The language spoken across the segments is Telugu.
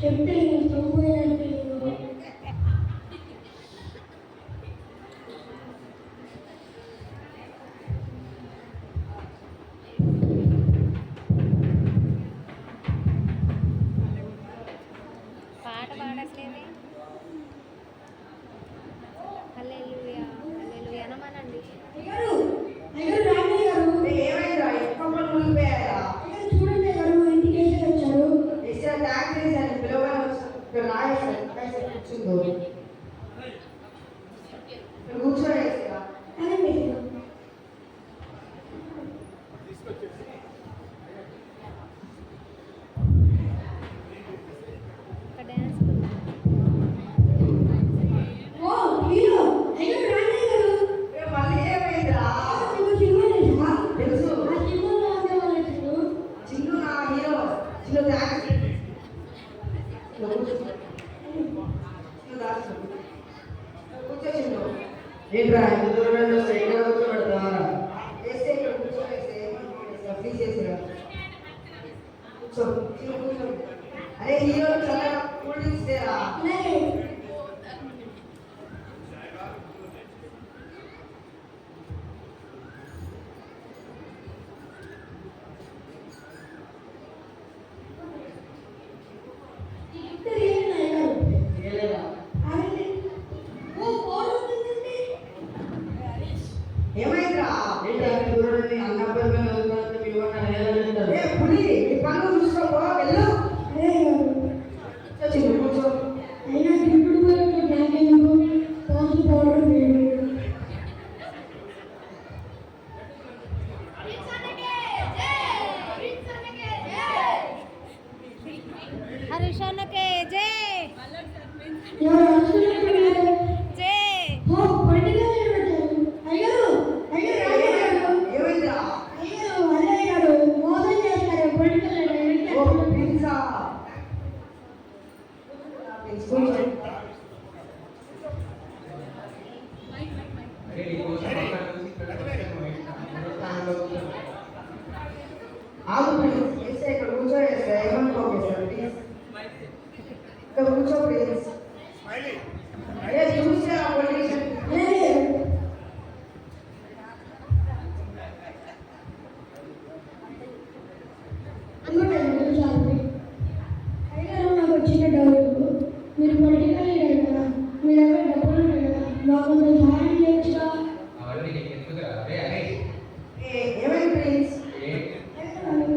చెప్తే తొంభై పాట పాడట్లేదే. హల్లెలూయా హల్లెలూయా అనమానండి. చూడండి గారు ఇంటికి వచ్చారు. ఒక డ్యాన్స్ ఏంట్రా ఎక్కడ కూర్చోబెడతా వేస్తే ఇక్కడ కూర్చోవేస్తే ప్లీజ్ చేసిరా కూర్చో కూర్చో. అరే హీరో చాలా కూల్ డ్రింక్స్ తేరా. ఏమైందిరా ఏంటి అన్నపల్లి పులి నీ పనులు చూసుకోపో వెళ్ళు. కూర్చో అయినా ఇప్పుడు పౌడర్ హర్షన్నకే జై జై. ఇక్కడ కూర్చోవేస్తే ఏమనుకోవేస్తారు ప్లీజ్ ఇక్కడ కూర్చో ప్లీజ్. అదే చూస్తే ఆ పొజిషన్ నాకు వచ్చిన డౌట్, మీరు పొలిటికల్ లీడర్ కదా, మీ దగ్గర డబ్బులు ఉన్నాయి కదా, మాకు సహాయం చేయొచ్చుగా. ఏమైంది ప్లీజ్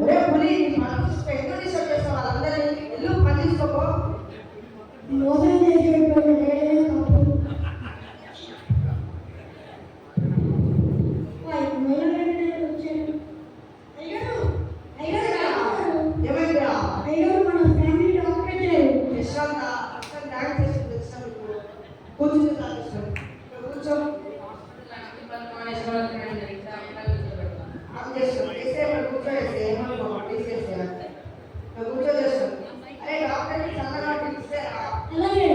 ఒరే పులి ఎందుకు డిస్టర్బ్ చేస్తావు వాళ్ళందరినీ వెళ్ళు పని తీసుకోపో. మోసం చేసేటప్పుడు తప్పు. వచ్చాను ఏమైందిరా అయ్యారు మన ఫ్యామిలీ డాక్టర్ అయ్యారు. కూర్చో కూర్చో చేస్తాను. అరే డాక్టర్ చల్లగా పిలిస్తే అలాగే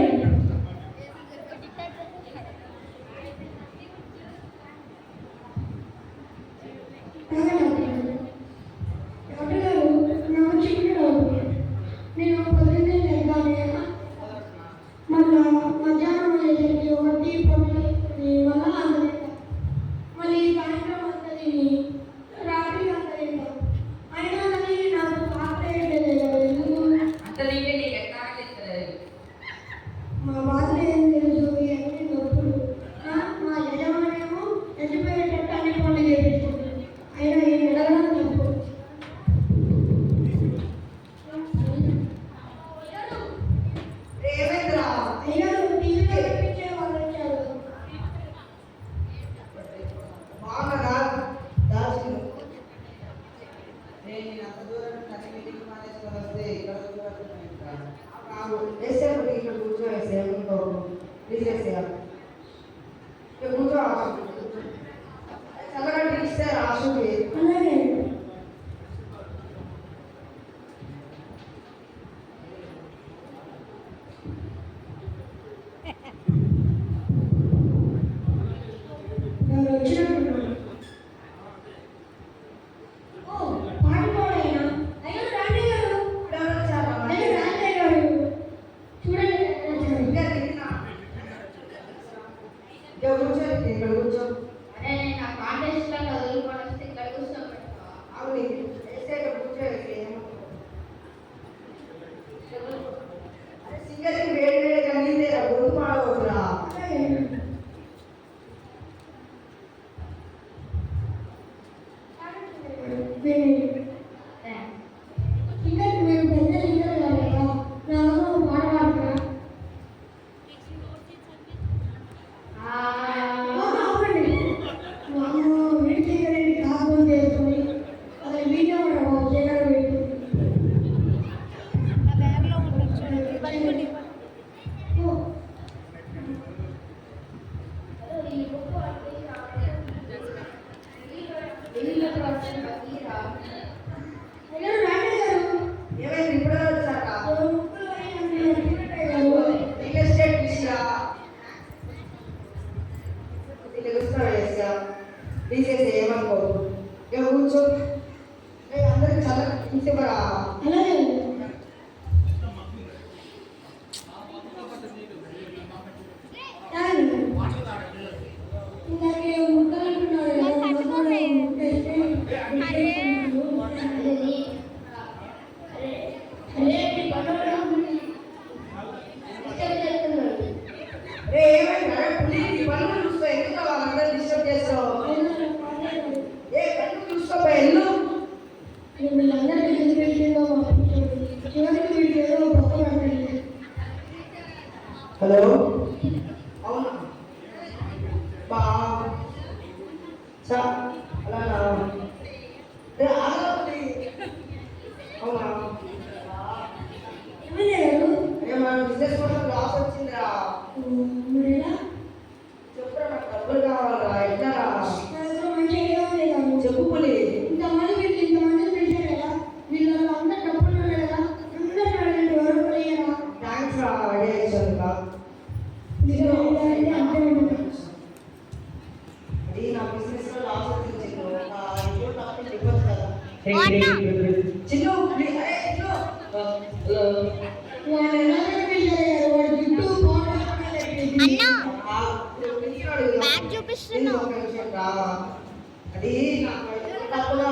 డాక్టర్ గారు నాకు చిన్న డౌట్. నేను పొద్దున్నే లేగానే మళ్ళా మధ్యాహ్నం అయ్యేసరికి ఒకటి పొద్దు వల్ల అందలేదు, మళ్ళీ సాయంత్రం అందది, రాత్రి అందలేదు. అయినా కానీ నాకు మా బాధలు ఏం తెలుసు, ఇవన్నీ నొప్పులు. మా యజమానేమో చచ్చిపోయేటట్టు అన్ని పనులు చేపించుకుంటారు. అయినా ఈ ఎడగడం తప్పు. ఏమైందిరా అయినా టీవీలో చూపించే వాళ్ళు వచ్చారు. బాగున్నా దాల్చిన నేను అంత దూరం తల్లి మీటింగ్ మానేసుకొని వస్తే ఇక్కడ వేసేప్పుడు ఇక్కడ కూర్చోవేస్తే ఏమనుకో ప్లీజ్ వేసేయాలి. ఇక్కడ కూర్చో చల్లగా పిలిస్తే రాసుకి అలాగే వచ్చినప్పుడు పాట పాడైనా అయ్యో రాండి గారు, ఇక్కడ వచ్చారా అయ్యో రాండి గారు ఇంకెవరా అలాగే ఇందాకే ముక్కలంటున్నాడు కదా, పట్టుకోమే. అరే. రే ఏమైందా పులి నీ పనులు చూసుకో ఎందుకు వాళ్ళందరూ డిస్టర్బ్ చేస్తావు ఏ పనులు చూసుకోపా ఎల్లు వీళ్ళందరికీ ఎందుకు పెట్టిందో చివరికి వీడికి ఏదో గొప్ప పడుతుంది. హలో అవునా బా అలానా రే ఆగండి అవునా ఏమయ్యారు ఏమన్నా బిజినెస్ కోసం లాస్ వచ్చిందిరా మరి ఎలా చెప్పురా నాకు డబ్బులు కావాలరా ఎట్లారా నా దగ్గర మంచి ఐడియా ఉంది కదా. చెప్పు పులి ఇంతమంది పిలిచారు కదా, వీళ్ళలో అందరు డబ్బులు ఉన్నాయి కదా, అందరూ అడగండి ఎవరు కూడా ఇయ్యరా? థ్యాంక్స్ రా ఐడియా ఇచ్చాను మీరు అడిగారంటే అంతే ఉంటుంది. అది నా బిజినెస్ లో లాస్ వచ్చింది చిన్ను ఇంకో తప్పని ఇవ్వచ్చు కదా చిన్ను అరే చిన్ను వాడు ఎలా కనిపించారు, వాడు జుట్టు అన్నా. బ్యాగ్ చూపిస్తున్నావు. అది నాకు తప్పుగా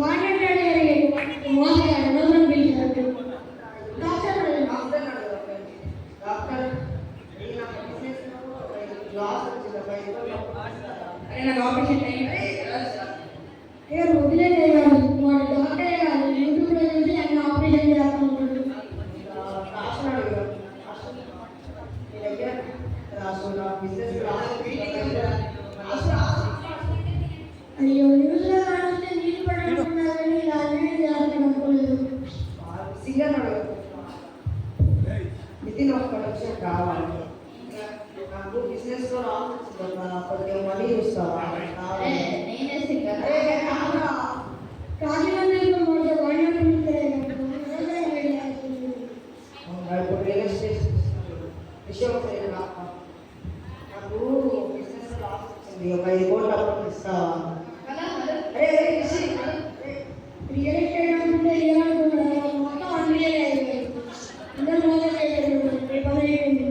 వాడంటాడు మోసగాడు ఎవరు పిలిచారు డాక్టర్ డాక్టర్ లాస్ వచ్చింది నాకు ఆపరేషన్ ఎవరు వదిలేదే కాదు, వాడు డాక్టరే కాదు, యూట్యూబ్లో చూసి అన్ని ఆపరేషన్ చేస్తున్నాడు. అయ్యో న్యూస్లో కానిస్తే నీళ్ళు పడాలనుకున్నారు కానీ ఇలా అన్యాయం చేయాలని అనుకోలేదు. వితిన్ ఒక నిమిషం కావాలి నాకు బిజినెస్ లో కొద్దిగా మనీ చూస్తావా రాజమండ్రిలో మొదటి వాడినప్పుడు ఇప్పుడు రియల్ ఎస్టేట్ విషయం నాకు బిజినెస్ లాస్ వచ్చింది ఒక 5 కోట్ల అప్పుడు ఇస్తావా రియల్ ఎస్టేట్ అనుకుంటే రియల్ అనుకున్నాడు, మొత్తం అన్రియల్ అయిపోయింది. అందరూ మోసం చేశారు, పని అయిపోయింది.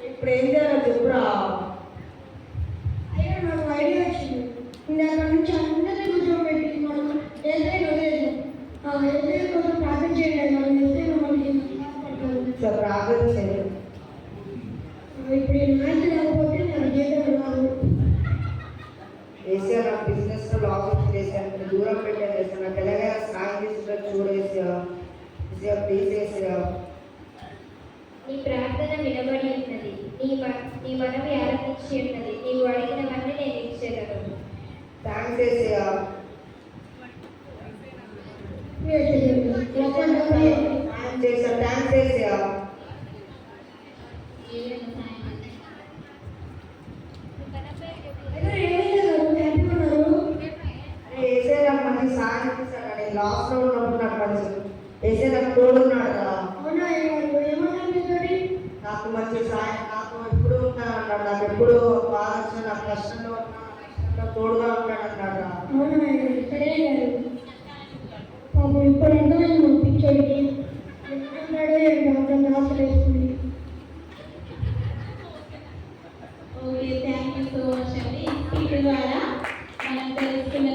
ఇప్పుడు ఏం చేయాలో చెప్పురా అయ్యో నాకు ఐడియా వచ్చింది. ఇందాక నుంచి అందరినీ కూర్చోబెట్టి మనం ఏదైనా వదిలేసాం, ఏదైనా కోసం ప్రార్థన చేయాలి, మనం ఏదైనా మనకి సార్ ప్రార్థన చేయండి ఇప్పుడు ఈ మ్యాచ్ లేకపోతే మన జీతం రాదు. ఏసీఆ నా బిజినెస్ లో లాస్ వచ్చి చేశాను దూరం పెట్టాను ఏసీఆ నాకు ఎలాగైనా స్నాక్ తీసుకుని చూడేసా ఏసీఆ ప్లీజ్ ఏసీఆ నీ ప్రార్థన వినబడి ఉన్నది, నీ మనవి ఆలకించి ఉన్నది, నీవు అడిగినవన్నీ నేను ఇచ్చేదను. థ్యాంక్స్ ఏసీఆ చేసా థ్యాంక్స్ ఏసీఆ ఏసీఆ నాకు మంచి సాయం చేశాడు నేను లాస్ట్ లో ఉన్నప్పుడు నాకు మంచి ఏసీఆ నాకు తోడున్నాడు కదా నాకు మంచి సాయం నాకు ఎప్పుడు ఉన్నాడు అన్నాడు నాకు ఎప్పుడు బాధ వచ్చినా నాకు కష్టంలో ఉన్నా కష్టంలో తోడుగా ఉంటాడు అన్నాడు ఇప్పుడు ఎంతమంది మన పిచ్చోడికి ఎక్కడున్నాడో ఏంటో అర్థం రాసలేస్తుంది. Okay, thank you so much అండి.